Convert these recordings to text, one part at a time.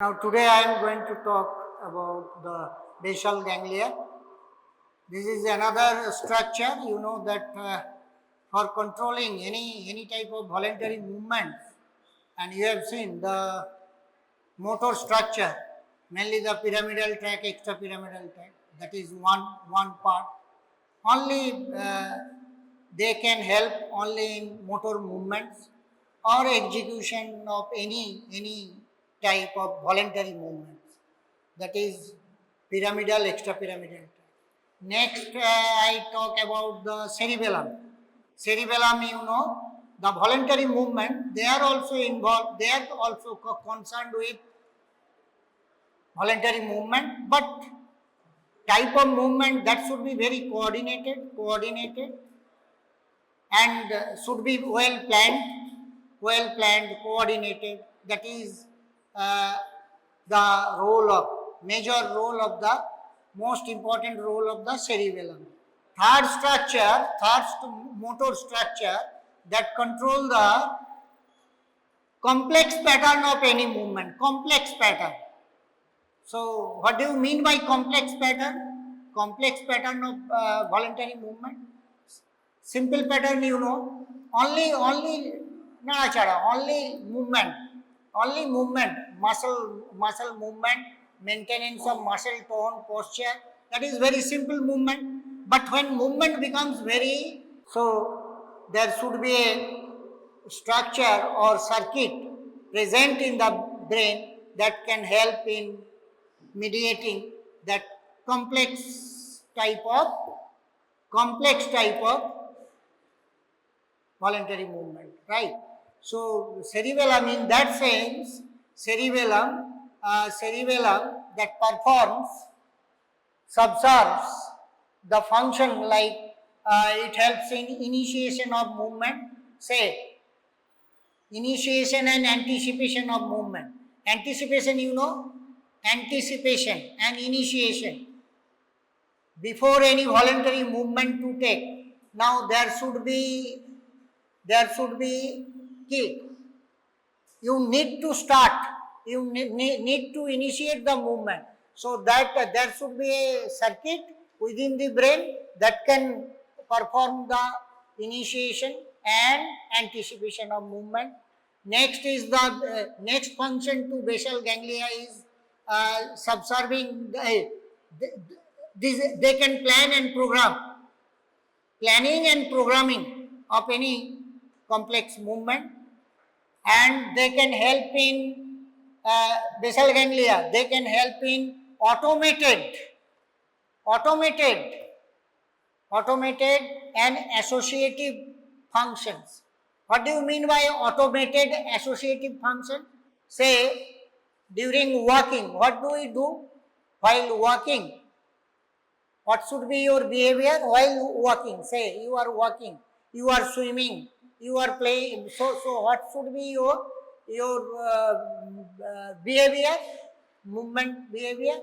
Now today I am going to talk about the basal ganglia. This is another structure. You know that for controlling any type of voluntary movement, and you have seen the motor structure, mainly the pyramidal tract, extrapyramidal tract. That is one part. Only they can help only in motor movements or execution of any type of voluntary movements. That is pyramidal, extrapyramidal tract. Next, I talk about the cerebellum. Cerebellum, you know, the voluntary movement, they are also involved, they are also concerned with voluntary movement, but type of movement that should be very coordinated and should be well planned, coordinated. That is the major role of the most important role of the cerebellum. Third motor structure that control the complex pattern of any movement, complex pattern. So, what do you mean by complex pattern? Complex pattern of voluntary movement. Simple pattern, you know, only movement, muscle movement, maintenance of muscle tone, posture. That is very simple movement. But when movement becomes so there should be a structure or circuit present in the brain that can help in mediating that complex type of voluntary movement, right? So cerebellum, in that sense, cerebellum that subserves the function, like it helps in initiation of movement, say initiation and anticipation of movement. Anticipation, you know, anticipation and initiation. Before any voluntary movement to take, now there should be kick. You need to start, you need to initiate the movement. So that there should be a circuit within the brain that can perform the initiation and anticipation of movement. Next is the next function to basal ganglia is subserving. They can plan and program. Planning and programming of any complex movement, and they can help in basal ganglia. They can help in automated and associative functions. What do you mean by automated associative function? Say, during walking, what do we do while walking? What should be your behavior while walking? Say, you are walking, you are swimming, you are playing. So what should be your behavior, movement behavior?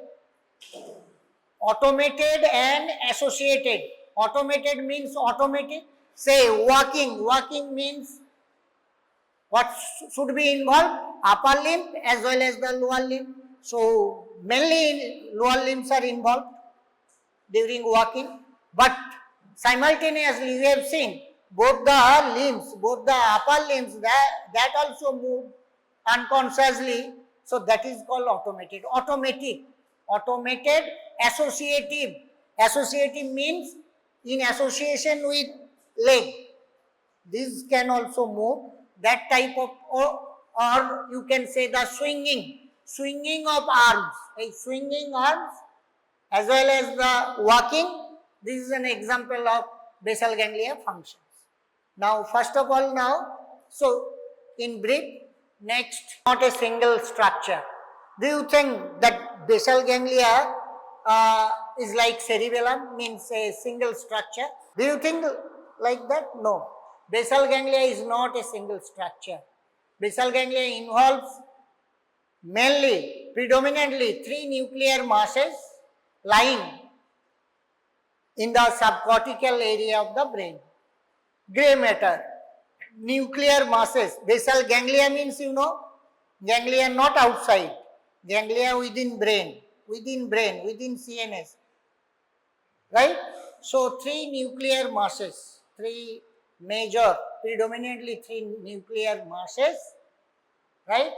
Automated and associated. Automated means automatic. Say walking means what should be involved? Upper limb as well as the lower limb. So mainly lower limbs are involved during walking, but simultaneously we have seen both the upper limbs that also move unconsciously. So that is called automated associative. Associative means in association with leg. This can also move. That type of, or you can say the swinging of arms, swinging arms as well as the walking. This is an example of basal ganglia functions. Now, first of all, so in brief, next, not a single structure. Do you think that basal ganglia is like cerebellum, means a single structure? Do you think like that? No. Basal ganglia is not a single structure. Basal ganglia involves predominantly three nuclear masses lying in the subcortical area of the brain. Gray matter, nuclear masses. Basal ganglia means, you know, ganglia not outside. ganglia within brain, within CNS, right? So three nuclear masses, three major, predominantly three nuclear masses, right?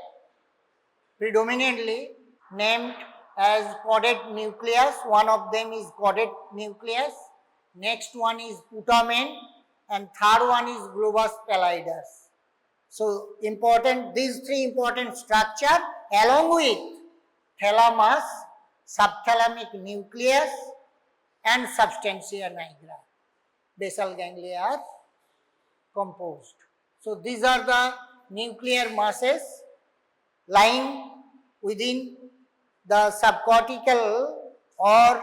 Predominantly named as caudate nucleus. One of them is caudate nucleus. Next one is putamen, and third one is globus pallidus. So important, these three important structure along with thalamus, subthalamic nucleus and substantia nigra, basal ganglia are composed. So these are the nuclear masses lying within the subcortical or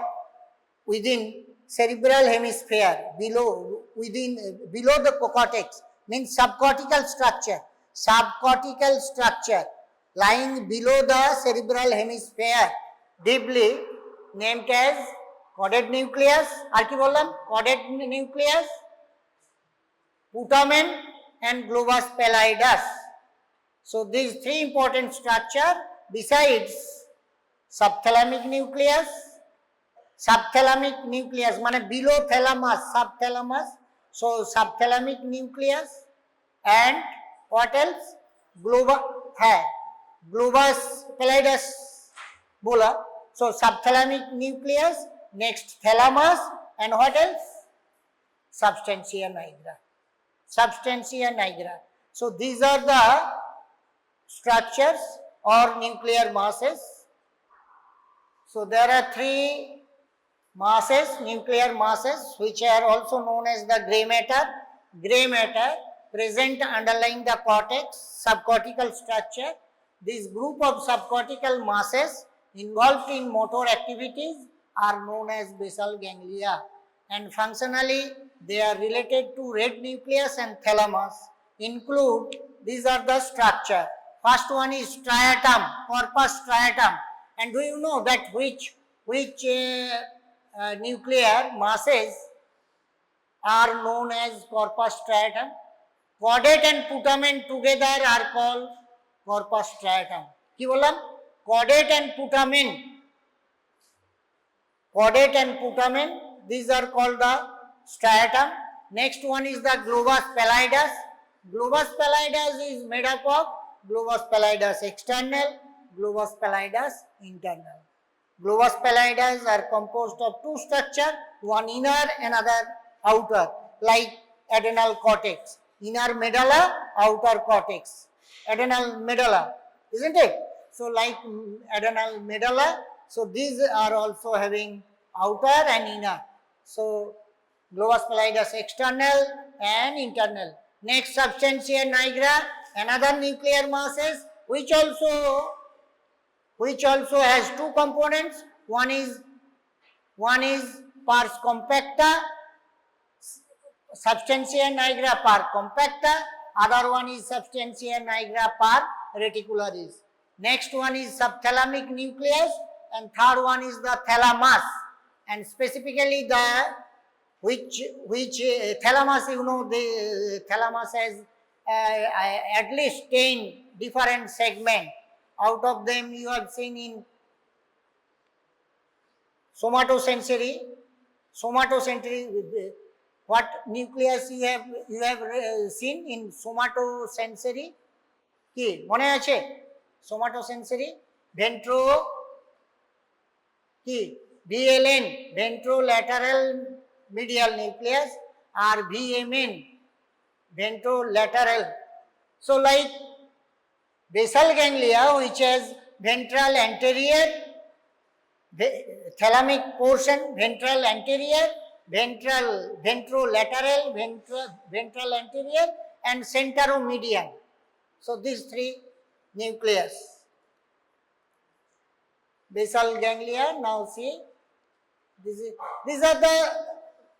within cerebral hemisphere, below the cortex, means subcortical structure lying below the cerebral hemisphere, deeply, named as caudate nucleus. Ar ki bollam? Caudate nucleus, putamen and globus pallidus. So these three important structure besides subthalamic nucleus mane below thalamus, subthalamus. So subthalamic nucleus and what else? Globus pallidus bola. So subthalamic nucleus, next thalamus, and what else? Substantia nigra. So these are the structures or nuclear masses. So there are three masses, nuclear masses, which are also known as the grey matter. Grey matter present underlying the cortex, subcortical structure. This group of subcortical masses involved in motor activities are known as basal ganglia, and functionally they are related to red nucleus and thalamus. Include, these are the structure. First one is striatum, corpus striatum. And do you know that which nuclear masses are known as corpus striatum? Caudate and putamen together are called corpus striatum. Ki bolam? Caudate and putamen, these are called the striatum. Next one is the globus pallidus. Globus pallidus is made up of globus pallidus external, globus pallidus internal. Globus pallidus are composed of two structures, one inner, another outer, like adrenal cortex. Inner medulla, outer cortex. Adrenal medulla, isn't it? So like adrenal medulla, so these are also having outer and inner. So globus pallidus external and internal. Next, substantia nigra, another nuclear masses, which also has two components. One is pars compacta, substantia nigra par compacta. Other one is substantia nigra par reticularis. Next one is subthalamic nucleus, and third one is the thalamus. And specifically the which thalamus, you know, the thalamus has at least 10 different segments. Out of them you have seen in somatosensory, what nucleus you have seen in somatosensory? Ki mone ache? Somatosensory VLN, ventrolateral medial nucleus, or VMN, ventrolateral. So like basal ganglia, which has ventral anterior, thalamic portion, ventral anterior, ventrolateral, ventral anterior, and centromedian. So these three nucleus. Basal ganglia, now see, these are the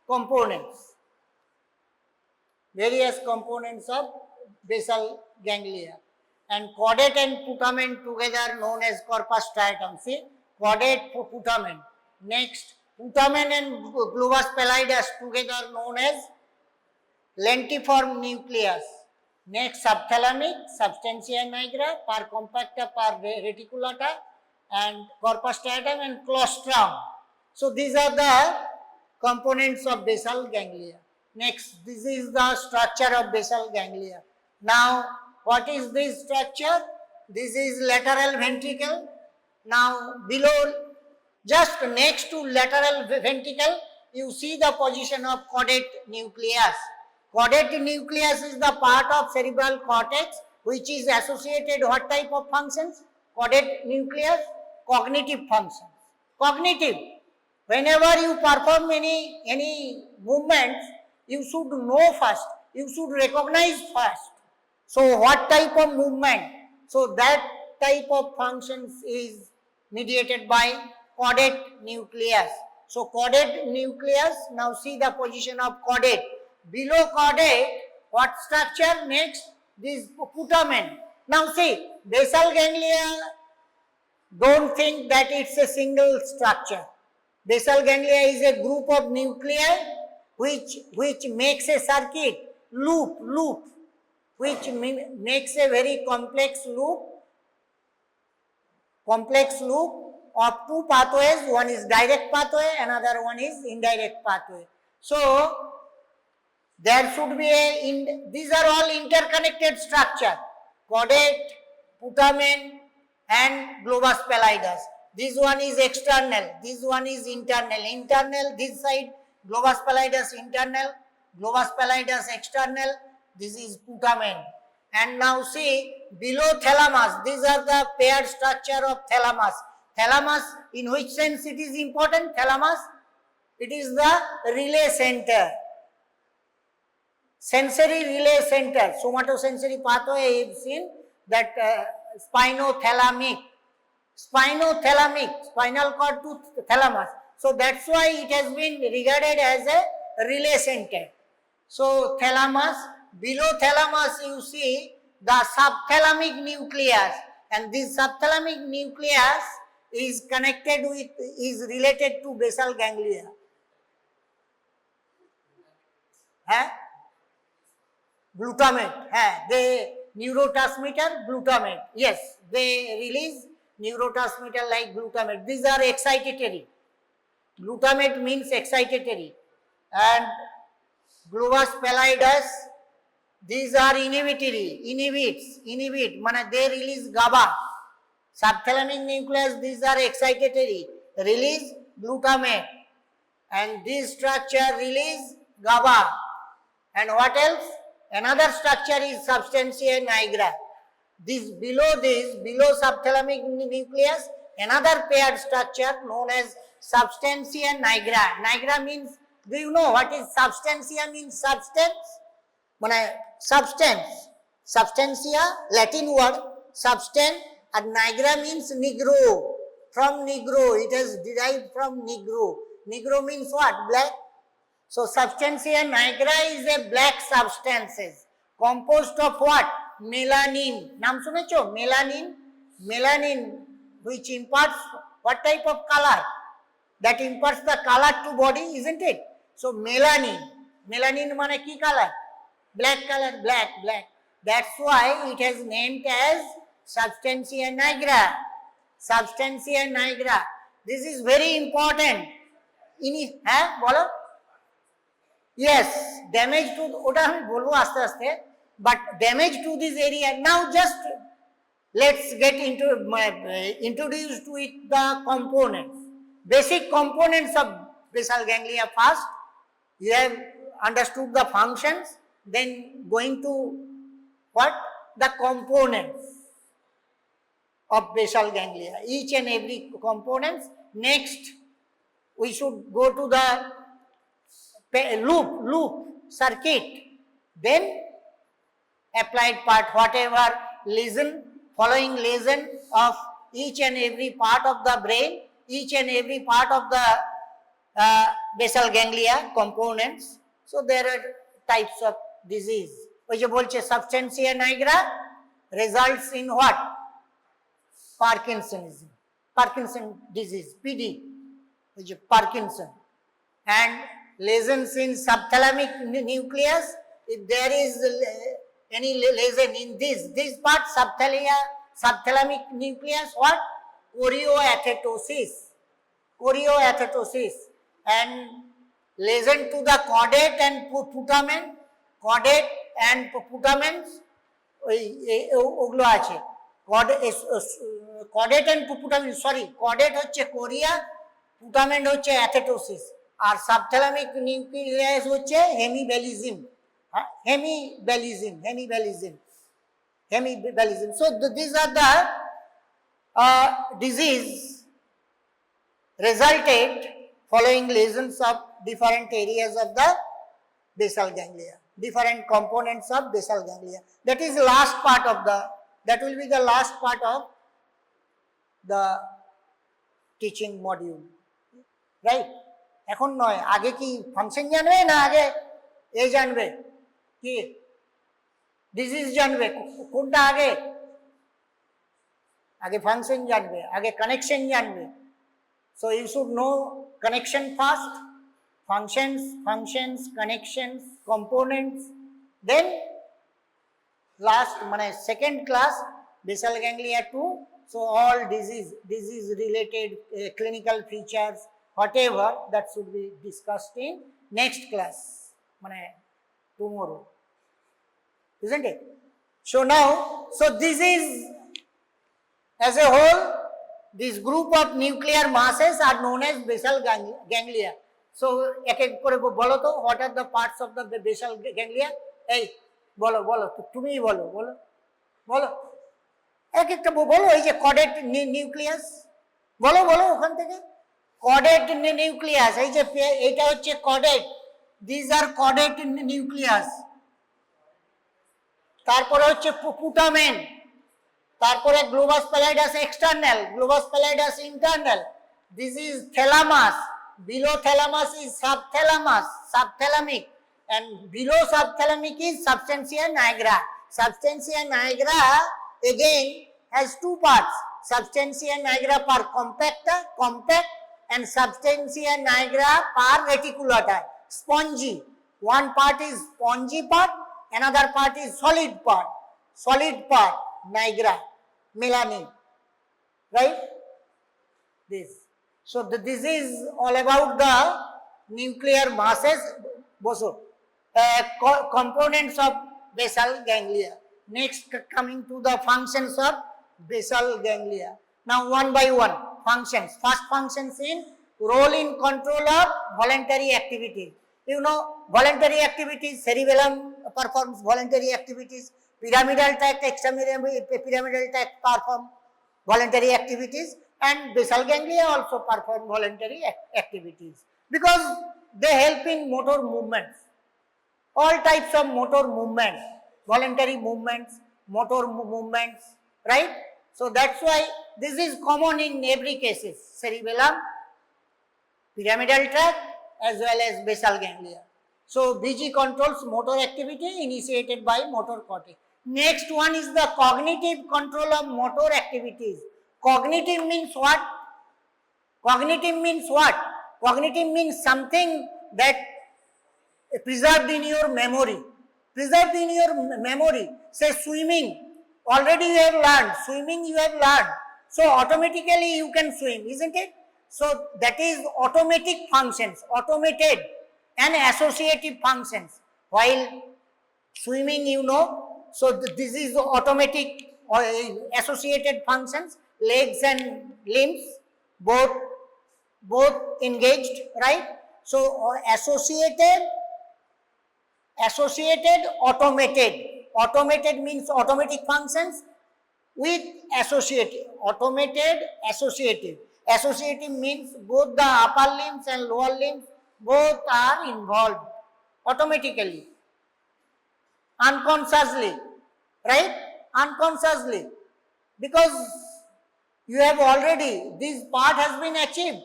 components, various components of basal ganglia. And caudate and putamen together known as corpus striatum. See, caudate, putamen. Next, putamen and globus pallidus together known as lentiform nucleus. Next, subthalamic, substantia nigra, par compacta, par reticulata. and corpus striatum and claustrum. So these are the components of basal ganglia. Next, this is the structure of basal ganglia. Now, what is this structure? This is lateral ventricle. Now, below, just next to lateral ventricle, you see the position of caudate nucleus. Caudate nucleus is the part of cerebral cortex which is associated what type of functions? Caudate nucleus, cognitive functions. Cognitive. Whenever you perform any movements, you should know first, you should recognize first. So what type of movement? So that type of functions is mediated by caudate nucleus. So caudate nucleus, now see the position of caudate. Below caudate, what structure? Next, this putamen. Now see, basal ganglia, don't think that it's a single structure. Basal ganglia is a group of nuclei which makes a circuit, loop, which makes a very complex loop of two pathways. One is direct pathway, another one is indirect pathway. So there should be these are all interconnected structure. Caudate, putamen and globus pallidus. This one is external, this one is internal. Internal, this side, globus pallidus internal, globus pallidus external, this is putamen. And now see, below thalamus, these are the paired structure of thalamus. Thalamus, in which sense it is important? Thalamus, it is the relay center. Sensory relay center, somatosensory pathway is seen that spinothalamic, spinal cord to thalamus. So that's why it has been regarded as a relay center. So thalamus, below thalamus you see the subthalamic nucleus, and this subthalamic nucleus is connected with, is related to basal ganglia. Glutamate, the neurotransmitter glutamate. Yes, they release neurotransmitter like glutamate. These are excitatory. Glutamate means excitatory. And globus pallidus, these are inhibitory, inhibit, they release GABA. Subthalamic nucleus, these are excitatory, release glutamate. And this structure release GABA. And what else? Another structure is substantia nigra. Below subthalamic nucleus, another paired structure known as substantia nigra. Nigra means, do you know what is substantia means? Substance? Substance. Substantia, Latin word, substance, and nigra means negro. From negro, it is derived from negro. Negro means what? Black. So substantia nigra is a black substances composed of what? Melanin. Naam sunecho? Melanin. Melanin, which imparts what type of color? That imparts the color to body, isn't it? So melanin. Melanin mane ki color? Black color, black. That's why it has named as substantia nigra. Substantia nigra. This is very important. Bolo? Yes, damage to, ota hami bolbo aste aste, but damage to this area. Now just let's get introduced to it the components. Basic components of basal ganglia first. You have understood the functions, then going to what? The components of basal ganglia. Each and every components. Next, we should go to the loop, circuit, then applied part, whatever lesion, following lesion of each and every part of the brain, each and every part of the basal ganglia components. So there are types of disease. Substantia nigra results in what? Parkinsonism, Parkinson disease, PD, which is Parkinson. And lesions in subthalamic nucleus, if there is any lesion in this part, subthalamic nucleus, what? chorioathetosis, and lesion to the caudate and putamen, caudate and putamens ওগুলো আছে। caudate and putamen, sorry, caudate হচ্ছে Korea, পুটামেন্ট হচ্ছে অ্যাথেটোসিস, আর সাবথ্যালামিক nucleus হচ্ছে হেমিবেলিজম। So these are the disease resulted following lesions of different areas of the basal ganglia, different components of basal ganglia. That is last part of the, that will be the last part of the teaching module, right? এখন নয়, আগে কি function জানবে না আগে জানবে কি disease জানবে? কোনটা আগে? আগে ফাংশন জানবে, আগে কানেকশন জানবে। So you should know connection first, functions, connections, components, then last মানে second class basal ganglia 2. So all disease related clinical features, whatever, that should be discussed in next class, মানে tomorrow, isn't it? So now, so this is as a whole, this group of nuclear masses are known as basal ganglia. So ek ek kore bolo to, what are the parts of the basal ganglia? Ei bolo tumi bolo ek ekta bolo, ei je caudate nucleus, bolo ওখান থেকে caudate nucleus, এই যে এটা হচ্ছে caudate, these are caudate nucleus, তারপরে হচ্ছে putamen, তারপরে globus pallidus external, globus pallidus internal, this is thalamus, below thalamus is subthalamic, and below subthalamic is substantia nigra. Substantia nigra again has two parts, substantia nigra per compacta, compact, and substantia nigra per reticulata, spongy. One part is spongy part, another part is solid part, nigra, melanin, right? This. So this is all about the nuclear masses, components of basal ganglia. Next, coming to the functions of basal ganglia. Now one by one, functions. First functions in role in control of voluntary activities. You know, voluntary activities, cerebellum performs voluntary activities, pyramidal tract, extrapyramidal tract perform voluntary activities, and basal ganglia also perform voluntary activities because they help in motor movements, all types of motor movements, voluntary movements, motor movements, right? So that's why this is common in every cases, cerebellum, pyramidal tract, as well as basal ganglia. So BG controls motor activity initiated by motor cortex. Next one is the cognitive control of motor activities. Cognitive means what? Cognitive means something that preserved in your memory. Say swimming, already you have learned, so automatically you can swim, isn't it? So that is automatic functions, automated and associative functions. While swimming, you know, so this is automatic or associated functions, legs and limbs both engaged, right? So associated, automated means automatic functions with associative, associative means both the upper limbs and lower limbs both are involved automatically, unconsciously, right? Unconsciously, because you have already, this part has been achieved,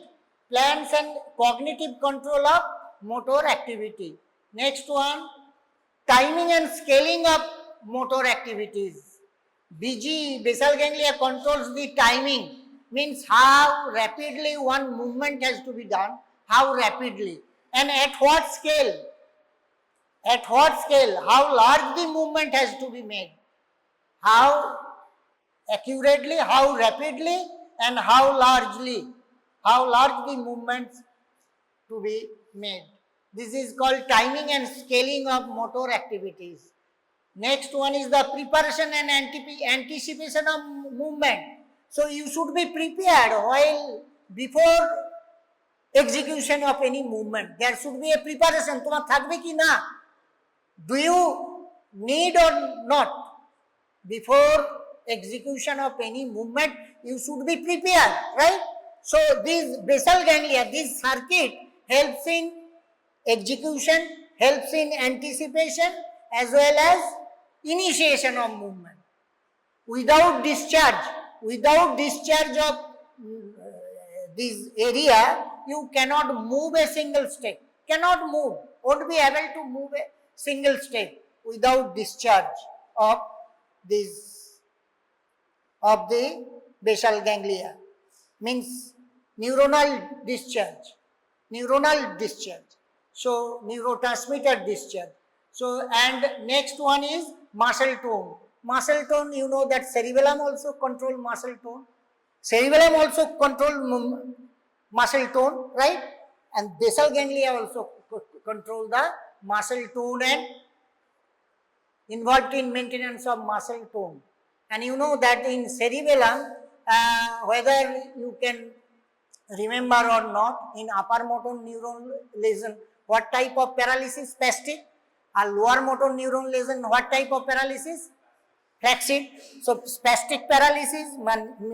plans and cognitive control of motor activity. Next one, timing and scaling of motor activities. BG, basal ganglia, controls the timing, means how rapidly one movement has to be done, how rapidly and at what scale, how large the movement has to be made, how accurately, how rapidly and how large the movements to be made. This is called timing and scaling of motor activities. Next one is the preparation and anticipation of movement. So you should be prepared while before execution of any movement. There should be a preparation. তোমার থাকবে কি না? Do you need or not? Before execution of any movement, you should be prepared, right? So this basal ganglia, this circuit helps in execution, helps in anticipation as well as initiation of movement. Without discharge of this area, you cannot move a single step. Cannot move. Won't be able to move a single step without discharge of the basal ganglia. Means neuronal discharge. So neurotransmitter discharge. So and next one is muscle tone. Muscle tone, you know that cerebellum also control muscle tone. Cerebellum also control muscle tone, right? And basal ganglia also control the muscle tone and involved in maintenance of muscle tone. And you know that in cerebellum, whether you can remember or not, in upper motor neuron lesion, what type of paralysis? Spastic. A lower motor neuron lesion, what type of paralysis? Flaccid. So spastic paralysis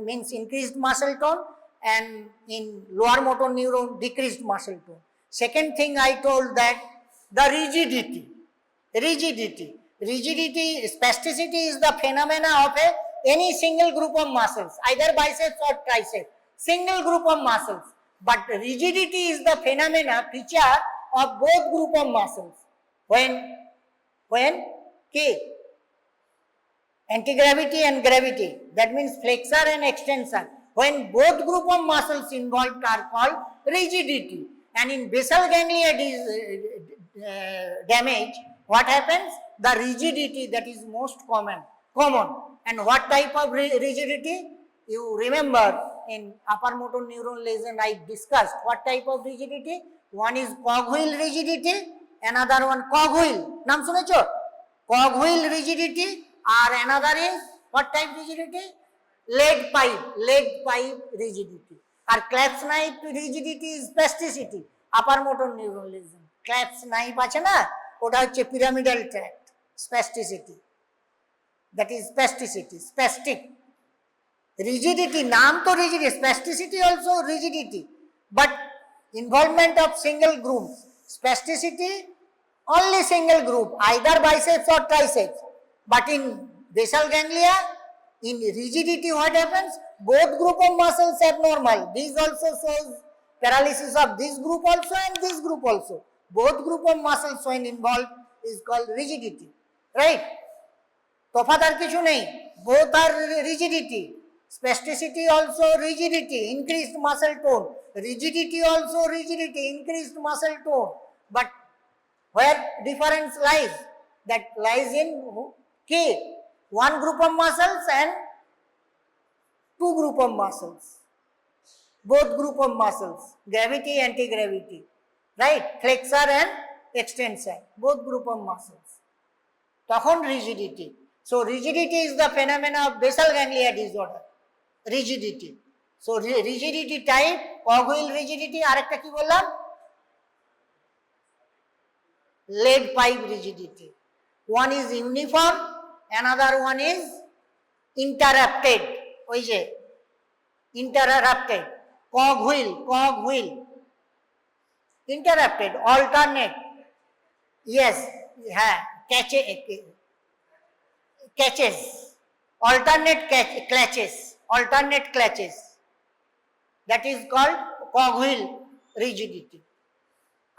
means increased muscle tone, and in lower motor neuron decreased muscle tone. Second thing I told that the rigidity, spasticity is the phenomena of any single group of muscles, either biceps or triceps, single group of muscles. But rigidity is the phenomena, feature of both group of muscles. When anti-gravity and gravity, that means flexor and extensor. When both group of muscles involved are called rigidity. And in basal ganglia damage, what happens? The rigidity that is most common. And what type of rigidity? You remember in upper motor neuron lesion I discussed what type of rigidity. One is cogwheel rigidity, another one cogwheel. Naam sunecho? Cogwheel rigidity, or another is what type rigidity? Lead pipe rigidity. Or clasp knife rigidity is spasticity. Upper motor neuron lesion. Clasp knife আছে না? ওটা হচ্ছে pyramidal tract. Spasticity. That is spasticity. Spastic. Rigidity, naam to rigidity. Spasticity also rigidity. But involvement of single group. Spasticity, only single group, either biceps or triceps. But in basal ganglia, in rigidity, what happens? Both group of muscles abnormal. This also shows paralysis of this group also and this group also. Both group of muscles when involved is called rigidity. Right? তফাৎ আর কিছু নেই. Both are rigidity. Spasticity also rigidity, increased muscle tone. Rigidity also rigidity, increased muscle tone. But where difference lies? That lies in one group of muscles and two group of muscles. Both group of muscles, gravity, anti-gravity, right? Flexor and extensor, both group of muscles. তখন rigidity. So rigidity is the phenomena of basal ganglia disorder. Rigidity. So rigidity type, cogwheel rigidity, আরেকটা কি বললাম? Lead pipe rigidity. One is uniform, another one is interrupted. ওই যে interrupted. Cogwheel. Interrupted, alternate. Yes, catches. Alternate clutches. That is called cogwheel rigidity.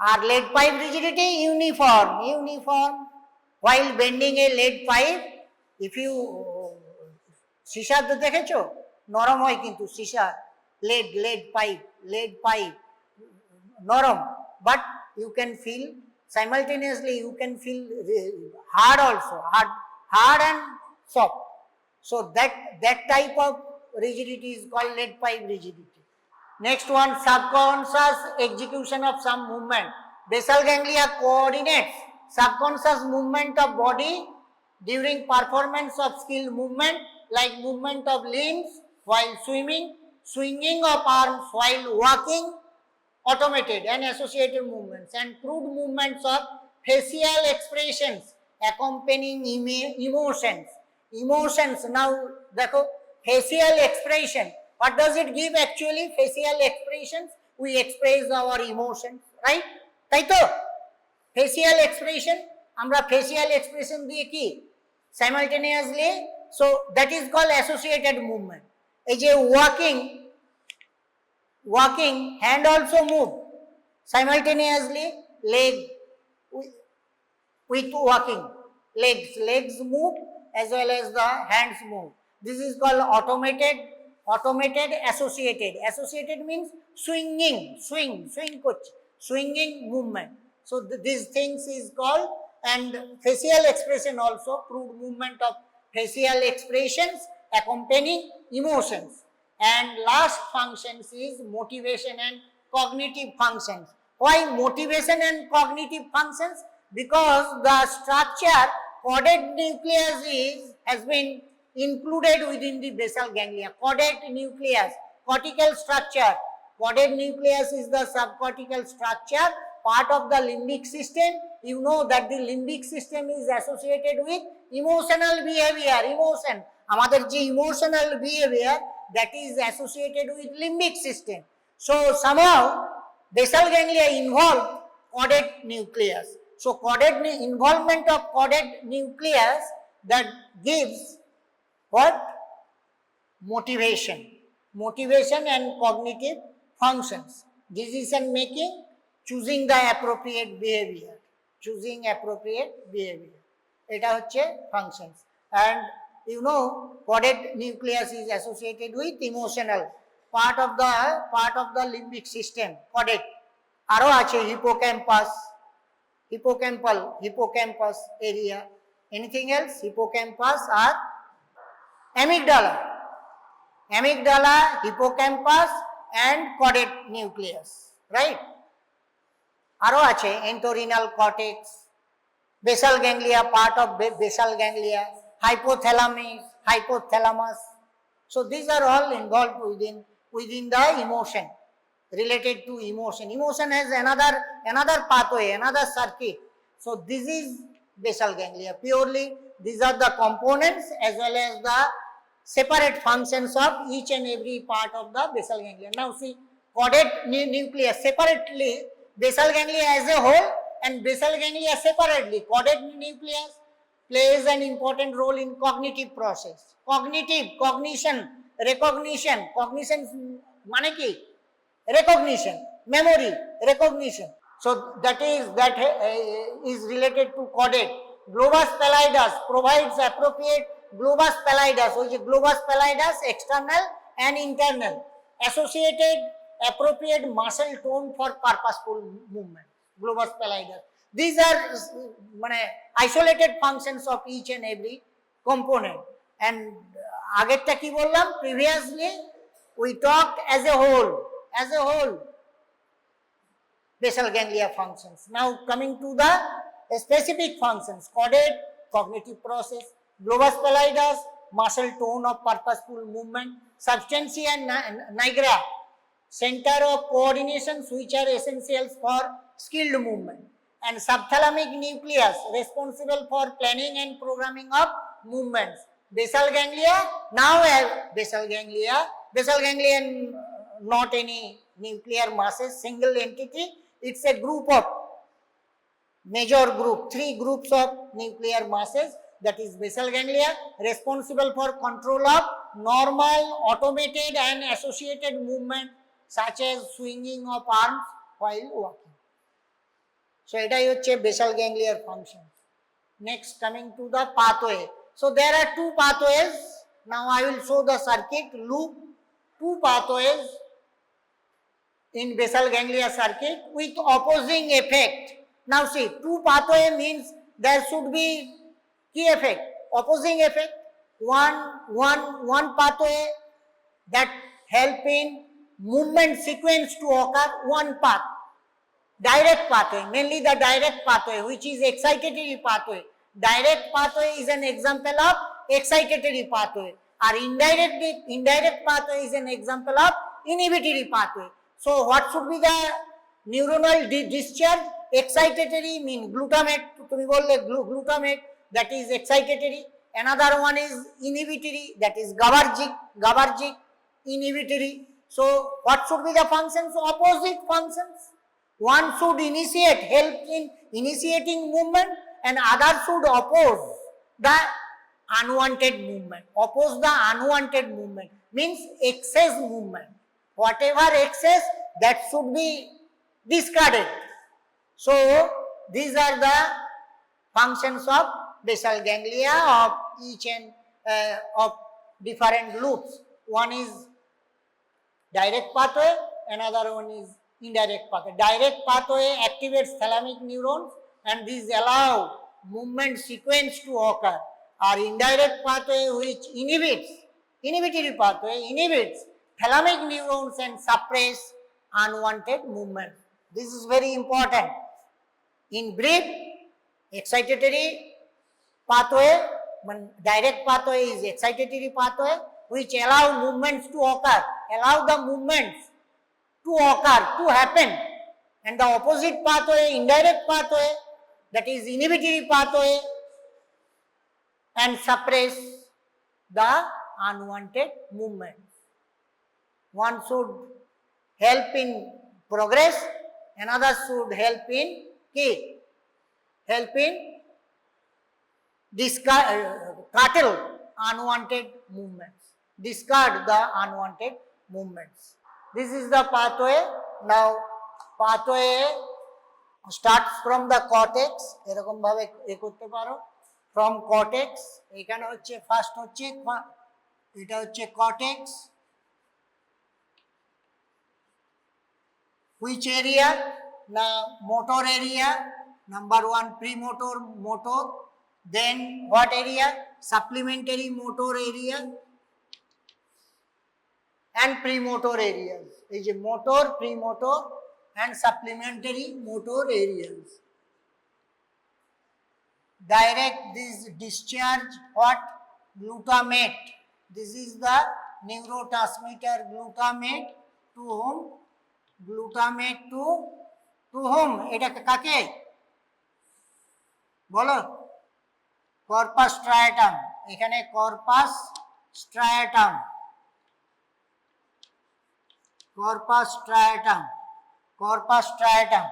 Our lead pipe rigidity, uniform. While bending a lead pipe, if you shisha to দেখেছো নরম হয় কিন্তু shisha lead pipe নরম, but you can feel simultaneously, you can feel hard also, hard and soft. So that type of rigidity is called lead pipe rigidity. Next one, subconscious execution of some movement. Basal ganglia coordinates subconscious movement of body during performance of skilled movement like movement of limbs while swimming, swinging of arms while walking, automated and associated movements, and crude movements of facial expressions accompanying emotions. Emotions, now देखो facial expression, what does it give actually? Facial expressions, we express our emotions, right? তাই তো facial expression, আমরা facial expression দিয়ে কি simultaneously, so that is called associated movement. এই যে walking, hand also move simultaneously, leg with walking, legs move as well as the hands move. This is called automated associated means swinging movement. So these things is called, and facial expression also, crude movement of facial expressions accompanying emotions. And last functions is motivation and cognitive functions. Why motivation and cognitive functions? Because the structure caudate nucleus has been included within the basal ganglia. Caudate nucleus, cortical structure. Caudate nucleus is the subcortical structure, part of the limbic system. You know that the limbic system is associated with emotional behavior. Emotion, আমাদের যে emotional behavior, that is associated with limbic system. So somehow basal ganglia involve caudate nucleus. So caudate involvement of caudate nucleus that gives what? Motivation and cognitive functions. Decision making, choosing the appropriate behavior. এটা হচ্ছে functions. And you know caudate nucleus is associated with emotional, part of the limbic system. Caudate আরো আছে hippocampus area. Anything else? Hippocampus or amygdala, hippocampus and caudate nucleus, right? আরো আছে entorhinal cortex, basal ganglia, part of basal ganglia, hypothalamus. So these are all involved within the emotion, related to emotion. Emotion has another pathway, another circuit. So this is basal ganglia. Purely these are the components as well as the separate functions of each and every part of the basal ganglia. Now see, caudate nucleus separately, basal ganglia as a whole and basal ganglia separately. Caudate nucleus plays an important role in cognitive process. Cognition, recognition মানে কি? Recognition, memory, recognition. So that is related to caudate. Globus pallidus provides appropriate globus pallidus, which is globus pallidus external and internal, associated appropriate muscle tone for purposeful movement. Globus pallidus. These are isolated functions of each and every component. And আগেরটা কি বললাম? Previously we talked as a whole basal ganglia functions. Now coming to the specific functions: caudate, cognitive process; globus pallidus, muscle tone of purposeful movement; substantia nigra, center of coordinations which are essentials for skilled movement; and subthalamic nucleus, responsible for planning and programming of movements. Basal ganglia, now basal ganglia not any nuclear masses, single entity. It's a group of major group, 3 groups of nuclear masses, that is basal ganglia, responsible for control of normal, automated and associated movement such as swinging of arms while walking. So এটাই হচ্ছে basal ganglia function. Next, coming to the pathway. So there are 2 pathways. Now I will show the circuit loop. 2 pathways in basal ganglia circuit with opposing effect. Now see, 2 pathway means there should be key effect, opposing effect. One pathway that help in movement sequence to occur one path. Direct pathway, mainly the direct pathway, which is excitatory pathway. Direct pathway is an example of excitatory pathway, or indirect pathway is an example of inhibitory pathway. So what should be the neuronal discharge? Excitatory mean glutamate, glutamate, that is excitatory. Another one is inhibitory, that is GABAergic, inhibitory. So what should be the functions? Opposite functions. One should initiate, help in initiating movement, and other should oppose the unwanted movement. Oppose the unwanted movement means excess movement. Whatever excess, that should be discarded. So these are the functions of basal ganglia of each and of different loops. One is direct pathway, another one is indirect pathway. Direct pathway activates thalamic neurons and these allow movement sequence to occur. Or indirect pathway, which inhibitory pathway inhibits thalamic neurons and suppress unwanted movement. This is very important. In brief, excitatory pathway, direct pathway is excitatory pathway which allow movements to occur, allow the movements to occur, to happen, and the opposite pathway, indirect pathway, that is inhibitory pathway, and suppress the unwanted movements. One should help in progress, another should help in curtail unwanted movements, discard the unwanted movements. This is the pathway. Now pathway starts from the cortex, এরকম ভাবে করতে পারো, from cortex, এখানে হচ্ছে first হচ্ছে এটা হচ্ছে cortex, which area? Now motor area, number one premotor, motor, then what area? Supplementary motor area and premotor areas. Is a motor, premotor and supplementary motor areas. Direct this discharge what? Glutamate. This is the neurotransmitter glutamate to whom? Glutamate to whom? এটা কাকে বলো? Corpus স্ট্রাটাম, এখানে corpus স্ট্রাটাম, corpus striatum,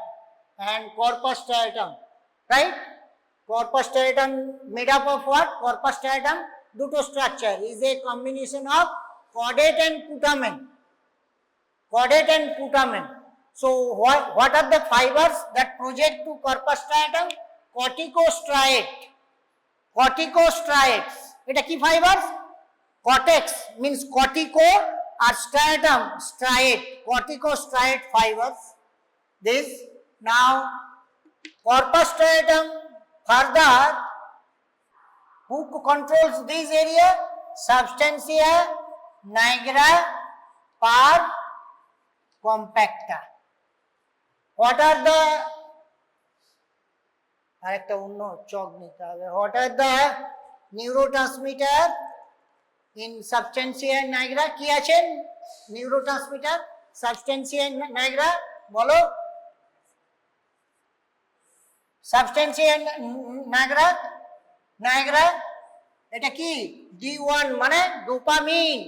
and corpus striatum, right? Corpus striatum made up of what? Corpus striatum, duto structure is a combination of caudate and putamen. Caudate and putamen. So what are the fibers that project to corpus striatum? Corticostriate. Corticostriates. Eta ki fibers? Cortex means cortico or striatum, striate, corticostriate fibers. This now corpus striatum further, who controls this area? Substantia nigra par compacta. What are the আরেকটা অন্য চক নিতে হবে. What are the neurotransmitter in substantia nigra? কি আছেন neurotransmitter substantia nigra? বলো. substantia nigra এটা কি? D1 মানে dopamine.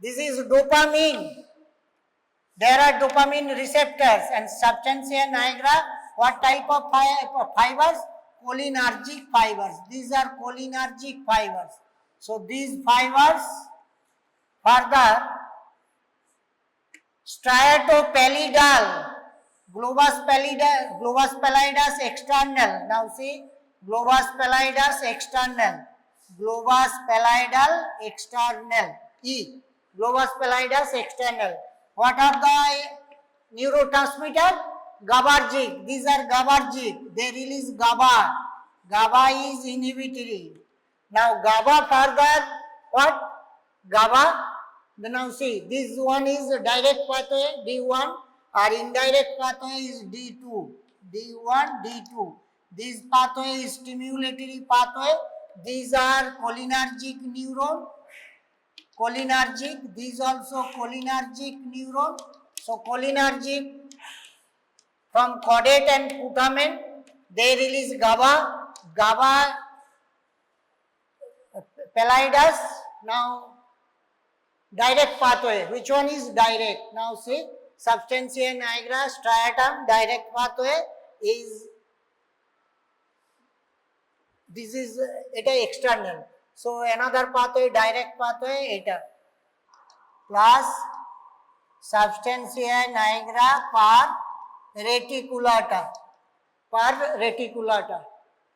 This is dopamine. There are dopamine receptors and substantia nigra. What type of fibers? Cholinergic fibers. These are cholinergic fibers. So these fibers further striatopallidal, globus pallidus external. Now see, globus pallidus external, globus pallidal external, E, globus pallidus external. What are the neurotransmitter? GABAergic. These are GABAergic. They release GABA. GABA is inhibitory. Now GABA further what? GABA Then now see, this one is direct pathway D1, or indirect pathway is D2. D1, D2. This pathway is stimulatory pathway. These are cholinergic neuron. Cholinergic. These also cholinergic neuron. So cholinergic, from caudate and putamen, they release GABA. GABA pallidus. Now direct pathway. Which one is direct? Now see, substantia nigra striatum, direct pathway is, this is eta external. So another pathway, direct pathway eta plus substantia nigra per reticulata.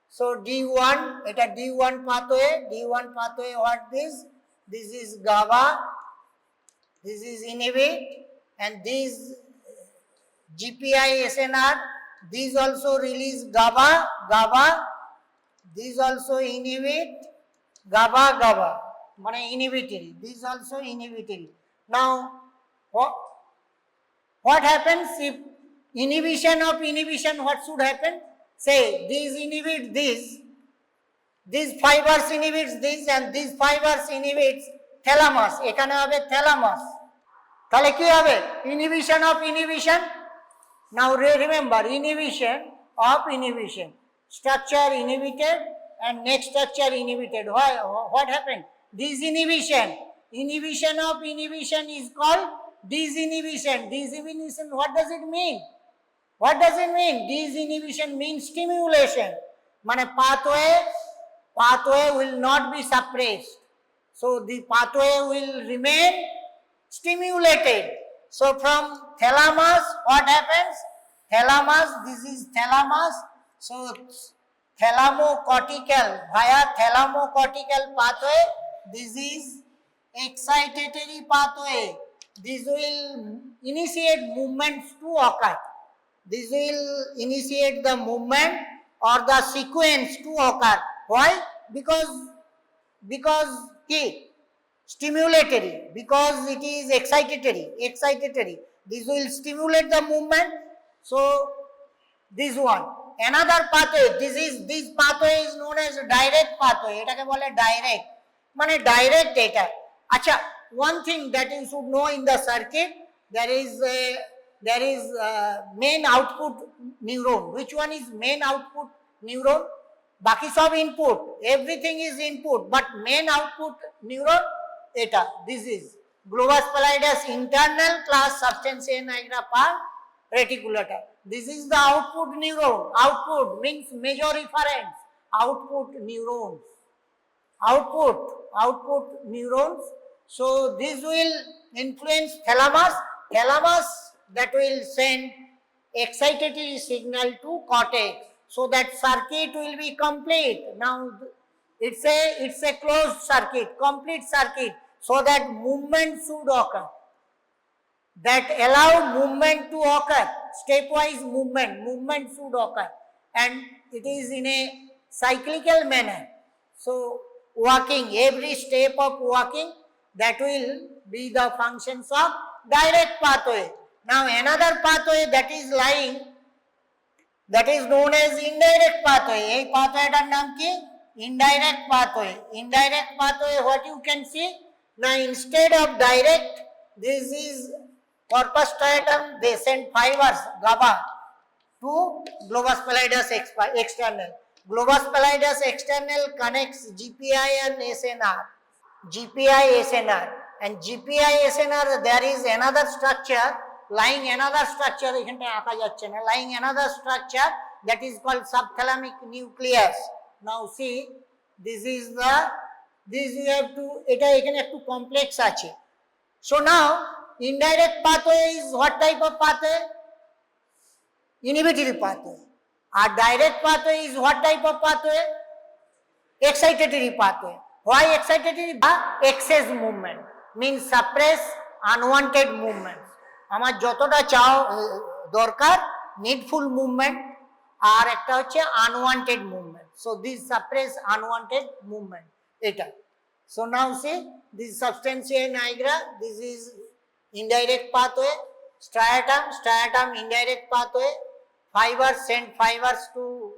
So D1, eta D1 pathway. D1 pathway, what this? This is GABA. This is inhibit, and these GPI SNR, these also release GABA. These also inhibit GABA. Mane inhibitory. These also inhibitory. Now what happens if inhibition of inhibition? What should happen? Say these inhibit this. These fibers inhibits this, and these fibers inhibits thalamus. এখানে হবে thalamus. তাহলে কি হবে? Inhibition of inhibition. Now remember, inhibition of inhibition. Structure inhibited and next structure inhibited. What happened? Disinhibition. Inhibition of inhibition is called disinhibition. Disinhibition, what does it mean? What does it mean? Disinhibition means stimulation. Mane pathway will not be suppressed. So the pathway will remain stimulated. So from thalamus, what happens? Thalamus, this is thalamus. So thalamocortical, via thalamocortical pathway, this is excitatory pathway. This will initiate movements to occur. This will initiate the movement or the sequence to occur. Why? Because stimulatory, because it is excitatory. This will stimulate the movement. So this one. Another pathway, this pathway is known as direct pathway. এটাকে বলে direct, মানে direct এটা. আচ্ছা, one thing that you should know in the circuit, there is main output neuron. Which one is main output neuron? বাকি সব input, everything is input, but main output neuron এটা. This is globus pallidus internal plus substantia nigra per reticulata. This is the output neuron. Output means major reference. Output neurons. Output neurons. So this will influence thalamus. Thalamus that will send excitatory signal to cortex. So that circuit will be complete. Now it's a closed circuit, complete circuit. So that movement should occur. That allow movement to occur, stepwise movement should occur, and it is in a cyclical manner. So walking, every step of walking, that will be the functions of direct pathway. Now another pathway that is lying, that is known as indirect pathway. এই pathwayটার নাম কি? Indirect pathway. Indirect pathway, what you can see? Now instead of direct, this is corpus striatum, they send fibers GABA to globus pallidus external. Globus pallidus external connects GPI and SNR. And GPI SNR, there is another structure, lying another structure, lying another structure that is called subthalamic nucleus. Now see, this you have to, এটা এখানে একটু complex আছে. So now indirect pathway is what type of pathway? Inhibitory pathway. Our direct pathway is what type of pathway? Excitatory pathway. Why excitatory? Excess movement means suppress unwanted movements. আমার যতটা চাও দরকার needful movement, আর একটা হচ্ছে unwanted movement. So this suppress unwanted movement. এটা So now see, this substantia nigra, this is indirect pathway, striatum indirect pathway, fibers send fibers to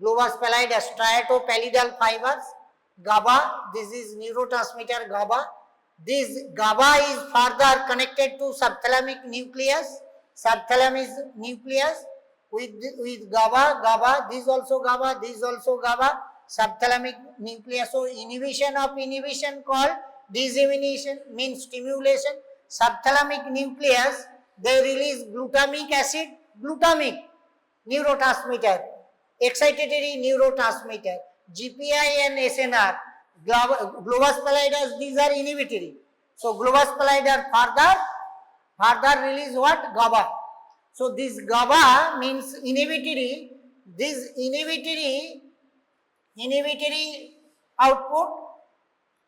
globus pallidus, striatopallidal fibers, GABA, this is neurotransmitter GABA. This GABA is further connected to subthalamic nucleus, subthalamus nucleus with GABA, this also GABA, subthalamic nucleus. So inhibition of inhibition called dissemination, means stimulation. Subthalamic nucleus, they release glutamic acid, glutamic neurotransmitter, excitatory neurotransmitter, GPI and SNR, globus pallidus, these are inhibitory. So globus pallidus further release what? GABA. So this GABA means inhibitory. This inhibitory output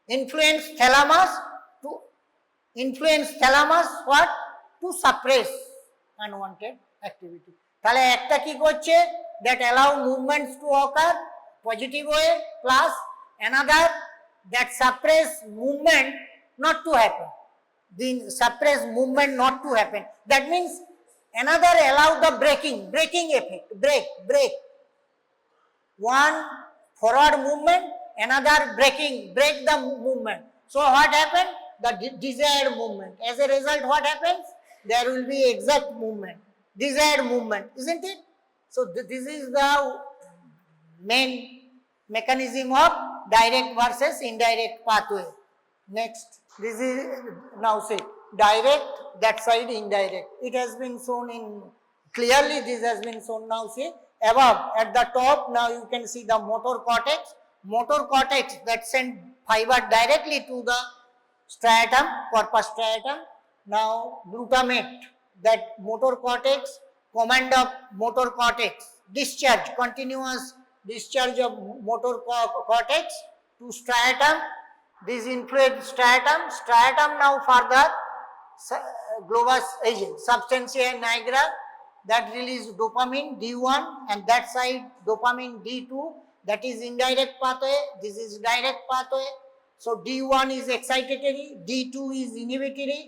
influence thalamus what? To suppress unwanted activity. তাহলে একটা কি করছে? That allow movements to occur positive way, plus another that suppress movement not to happen. The suppress movement not to happen. That means another allow the braking effect. Break. One forward movement, another break the movement. So what happened? The desired movement. As a result, what happens? There will be exact movement, desired movement, isn't it? So this is the main mechanism of direct versus indirect pathway. Next, this is now say direct, that side indirect. It has been shown in clearly. This has been shown now. See above at the top. Now you can see the motor cortex. Motor cortex that send fiber directly to the striatum, corpus striatum. Now glutamate, that motor cortex, command of motor cortex, discharge, continuous discharge of motor cortex to striatum. This influence striatum now further globus agent, substantia nigra, that release dopamine D1 and that side dopamine D2, that is indirect pathway, this is direct pathway. So D1 is excitatory, D2 is inhibitory,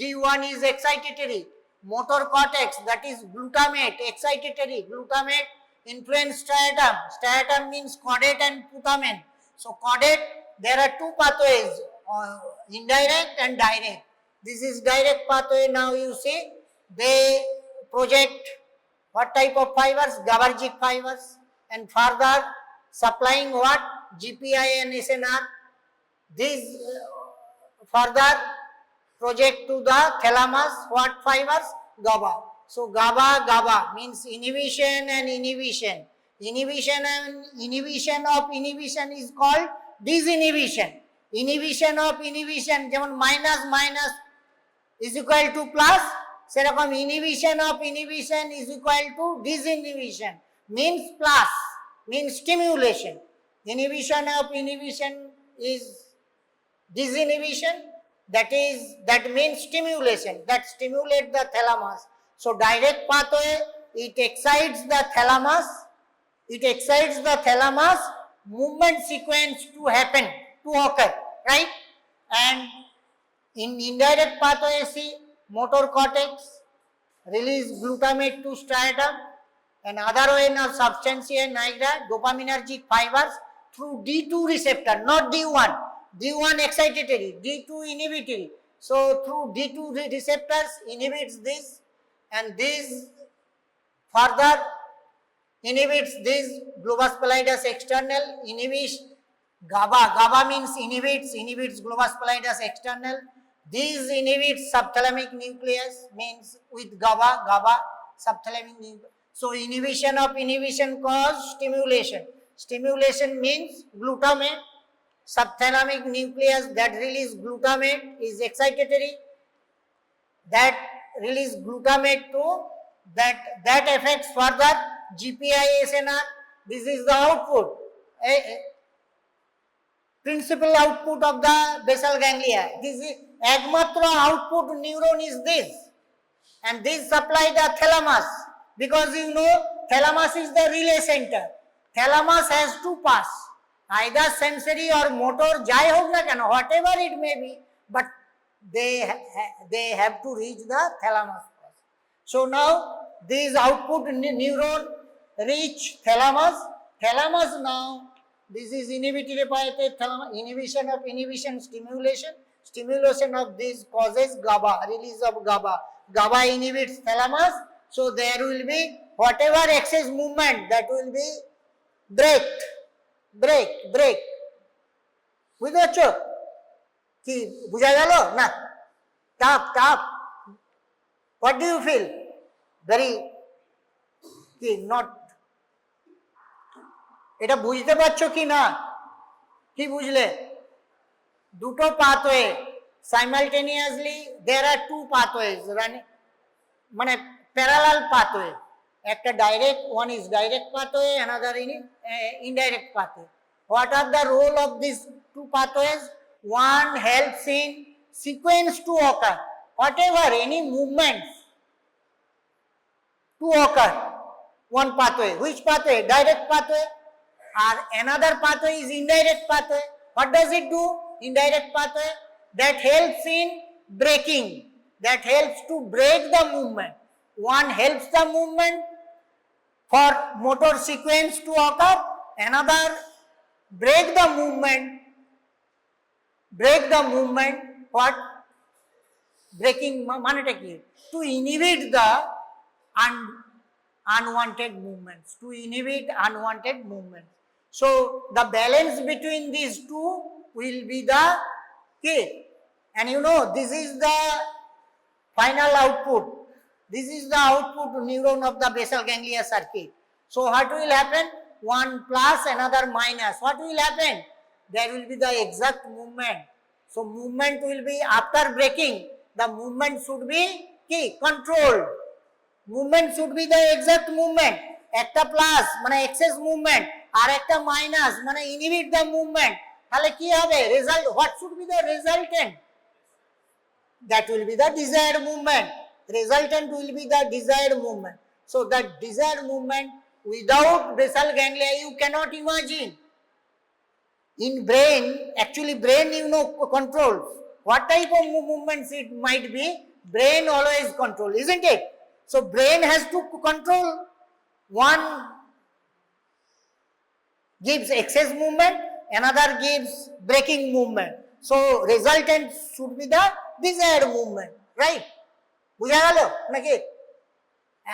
D1 is excitatory. Motor cortex, that is glutamate, excitatory, glutamate influence striatum means caudate and putamen. So caudate, there are two pathways, indirect and direct. This is direct pathway. Now you see they project what type of fibers? GABAergic fibers, and further supplying what? GPI and SNR. These further project to the thalamus what fibers? GABA. So GABA means inhibition and inhibition. Inhibition of inhibition is called disinhibition. Inhibition of inhibition, যেমন minus is equal to plus, সেরকম inhibition of inhibition is equal to disinhibition, means plus, means stimulation. Inhibition of inhibition is disinhibition, that means stimulation, that stimulate the thalamus. So direct pathway, it excites the thalamus, movement sequence to happen, to occur, right? And in indirect pathway, see motor cortex release glutamate to striatum, and other way now substantia nigra, dopaminergic fibers through D2 receptor, not D1. D1 excitatory, D2 inhibitory. So through D2 receptors inhibits this, and this further inhibits this globus pallidus external, inhibits GABA means inhibits globus pallidus external. This inhibits subthalamic nucleus, means with GABA subthalamic nucleus. So inhibition of inhibition cause stimulation. Stimulation means glutamate, subthalamic nucleus that release glutamate is excitatory, that release glutamate to that affects further GPI SNR. This is the output, principal output of the basal ganglia. This is ekmatra output neuron is this, and this supply the thalamus, because you know thalamus is the relay center. Thalamus has two parts. either sensory or motor jai hok na keno, whatever it may be, but they have to reach the thalamus first. So now these output neuron reach thalamus. Thalamus now, this is inhibitory pathway, inhibition of inhibition, stimulation of this causes GABA, release of GABA. GABA inhibits thalamus, so there will be whatever excess movement that will be braked. বুঝতে পারছো কি বুঝা গেল না? টাপ what do you feel? Very কি not, এটা বুঝতে পারছো কি না? কি বুঝলে? দুটো pathway simultaneously, there are two pathways running, মানে parallel pathway. একটা direct, one is direct pathway, another indirect pathway. What are the role of these two pathways? One helps in sequence to occur, whatever any movements to occur. One pathway, which pathway? Direct pathway. And another pathway is indirect pathway. What does it do? Indirect pathway that helps in braking, that helps to break the movement. One helps the movement for motor sequence to occur, another break the movement. What? Breaking maneta ki? To inhibit the unwanted movements, So the balance between these two will be the key. And you know, this is the final output. This is the output neuron of the basal ganglia circuit. So what will happen? One plus, another minus. What will happen? There will be the exact movement. So movement will be after braking. The movement should be controlled. Movement should be the exact movement. একটা plus মানে access movement, আর একটা minus মানে inhibit the movement. তাহলে কি হবে? Result, what should be the resultant? That will be the desired movement. Resultant will be the desired movement. So that desired movement without basal ganglia you cannot imagine. In brain, actually brain controls. What type of movements it might be, brain always control, isn't it? So brain has to control. One gives excess movement, another gives braking movement. So resultant should be the desired movement, right? বুঝা গেল নাকি?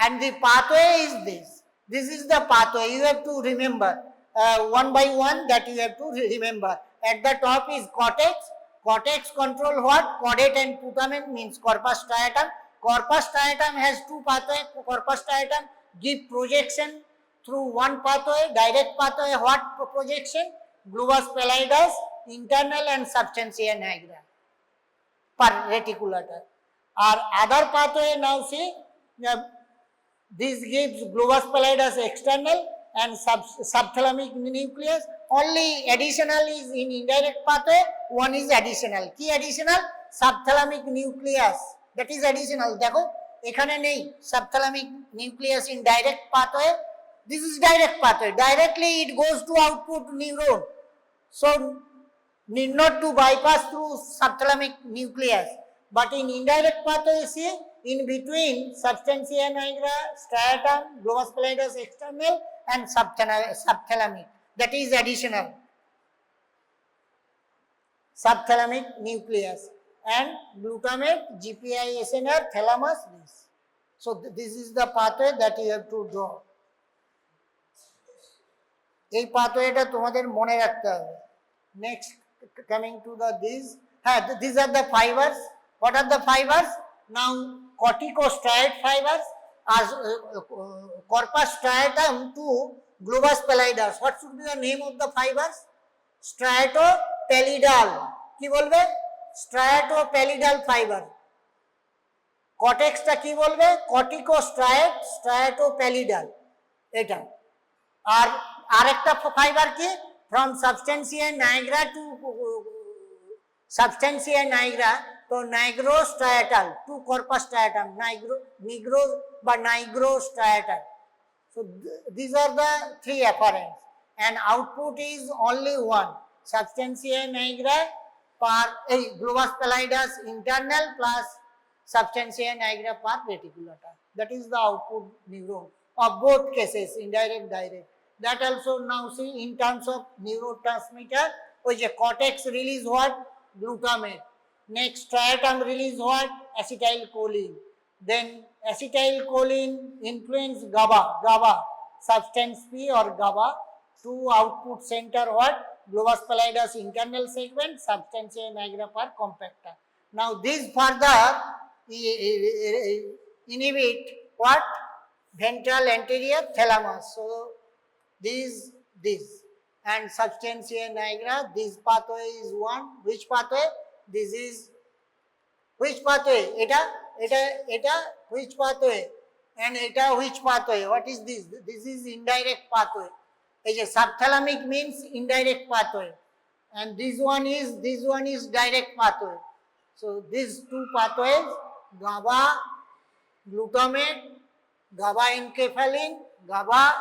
And the pathway is this. This is the pathway. You have to remember one by one, that you have to remember. At the top is cortex. Cortex control what? Caudate and putamen, means corpus striatum. Corpus striatum has two pathways. Corpus striatum give projection through one pathway, direct pathway. What projection? Globus pallidus, internal and substantia nigra per reticulator. Our other pathway, now see, this gives globus pallidus external and subthalamic nucleus. Only additional is in indirect pathway, one is additional. Key additional? Subthalamic nucleus, that is additional. দেখো এখানে নেই subthalamic nucleus in direct pathway. This is direct pathway. Directly it goes to output neuron. So need not to bypass through subthalamic nucleus. But in indirect pathway, see, in between substantia nigra, striatum, globus pallidus external and subthalamic, that is additional. Subthalamic nucleus and glutamate, GPI, SNR, thalamus, this. So this is the pathway that you have to draw. এই পাথওয়েটা তোমাদের মনে রাখতে হবে। Next, coming to these are the fibers. What are the fibers? Now corticostriate fibers as corpus striatum to globus pallidus. What should be the name of the fibers? Striatopallidal. কি বলবে? Striatopallidal fiber. কর্টেক্সটা কি বলবে? corticostriate, striatopallidal এটা। আর আরেকটা fibre কি? from substantia nigra to substantia nigra to nigrostriatal to corpus striatum, nigrostriatal. So these are the three afferents. and output is only one, substantia nigra per globus pallidus internal plus substantia nigra per reticulata. That is the output neuron of both cases, indirect, direct. That also now see in terms of neurotransmitter, which a cortex release what? Glutamate. Next striatum release what? Acetylcholine. Then acetylcholine influence GABA, substance P or GABA to output center what? Globus pallidus internal segment, substantia nigra per compacta. Now these further inhibit what? Ventral anterior thalamus. So this and substantia nigra, this pathway is one. Which pathway? This is which pathway? Eta which pathway? And eta which pathway? What is this? This is indirect pathway. Subthalamic means indirect pathway, and this one is direct pathway. So these two pathways, GABA glutamate, GABA enkephalin, GABA